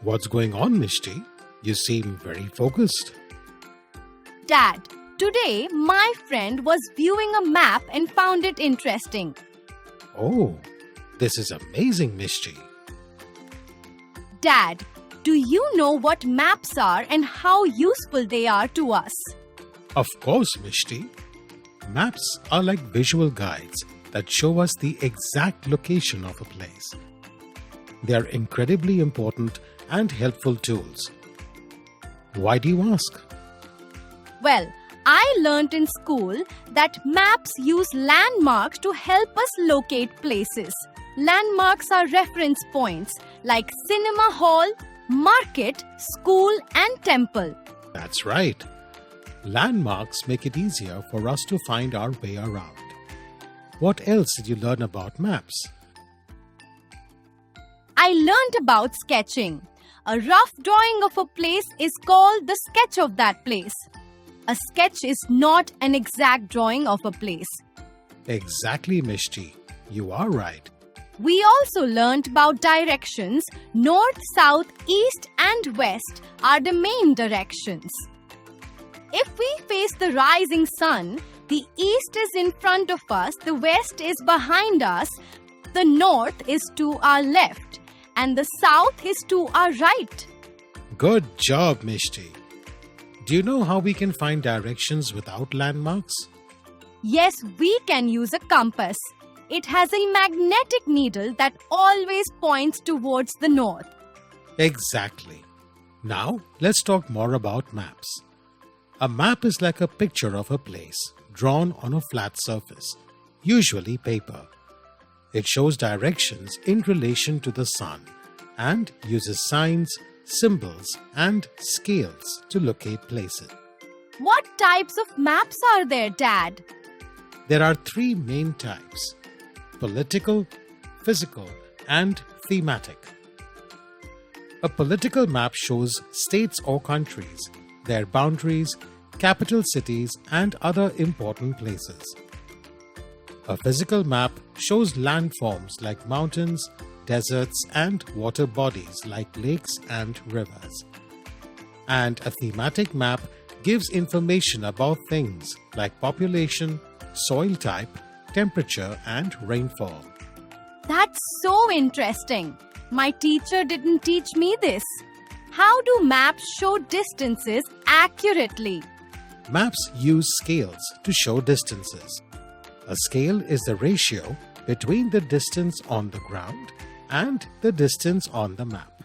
What's going on, Mishti? You seem very focused. Dad, today my friend was viewing a map and found it interesting. Oh, this is amazing, Mishti. Dad, do you know what maps are and how useful they are to us? Of course, Mishti. Maps are like visual guides that show us the exact location of a place. They are incredibly important and helpful tools. Why do you ask? Well, I learnt in school that maps use landmarks to help us locate places. Landmarks are reference points like cinema hall, market, school, and temple. That's right. Landmarks make it easier for us to find our way around. What else did you learn about maps? I learnt about sketching. A rough drawing of a place is called the sketch of that place. A sketch is not an exact drawing of a place. Exactly, Mishti. You are right. We also learnt about directions. North, south, east, and west are the main directions. If we face the rising sun, the east is in front of us, the west is behind us, the north is to our left, and the south is to our right. Good job, Mishti. Do you know how we can find directions without landmarks? Yes, we can use a compass. It has a magnetic needle that always points towards the north. Exactly. Now, let's talk more about maps. A map is like a picture of a place drawn on a flat surface, usually paper. It shows directions in relation to the sun and uses signs, symbols, and scales to locate places. What types of maps are there, Dad? There are three main types: political, physical, and thematic. A political map shows states or countries, their boundaries, capital cities, and other important places. A physical map shows landforms like mountains, deserts, and water bodies like lakes and rivers. And a thematic map gives information about things like population, soil type, temperature, and rainfall. That's so interesting. My teacher didn't teach me this. How do maps show distances accurately? Maps use scales to show distances. A scale is the ratio between the distance on the ground and the distance on the map.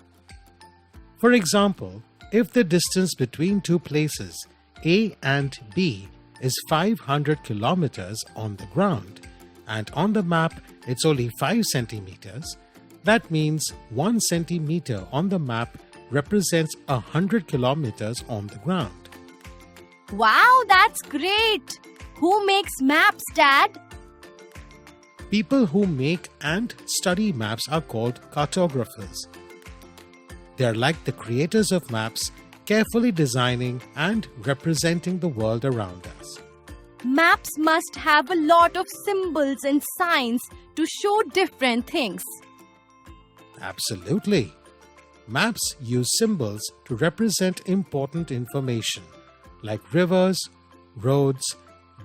For example, if the distance between two places A and B is 500 kilometers on the ground and on the map it's only 5 centimeters, that means 1 centimeter on the map represents 100 kilometers on the ground. Wow, that's great! Who makes maps, Dad? People who make and study maps are called cartographers. They are like the creators of maps, carefully designing and representing the world around us. Maps must have a lot of symbols and signs to show different things. Absolutely. Maps use symbols to represent important information like rivers, roads,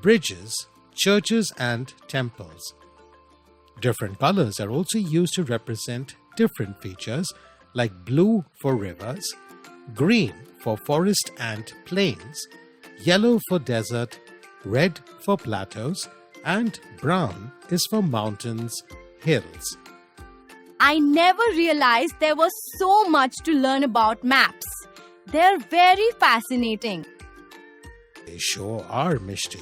bridges, churches, and temples. Different colors are also used to represent different features like blue for rivers, green for forest and plains, yellow for desert, red for plateaus, and brown is for mountains, hills. I never realized there was so much to learn about maps. They're very fascinating. They sure are, Mishti.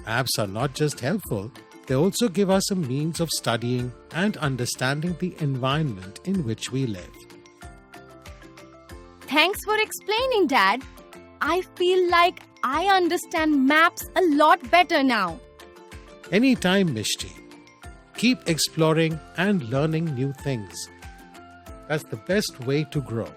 Maps are not just helpful, they also give us a means of studying and understanding the environment in which we live. Thanks for explaining, Dad. I feel like I understand maps a lot better now. Anytime, Mishti. Keep exploring and learning new things. That's the best way to grow.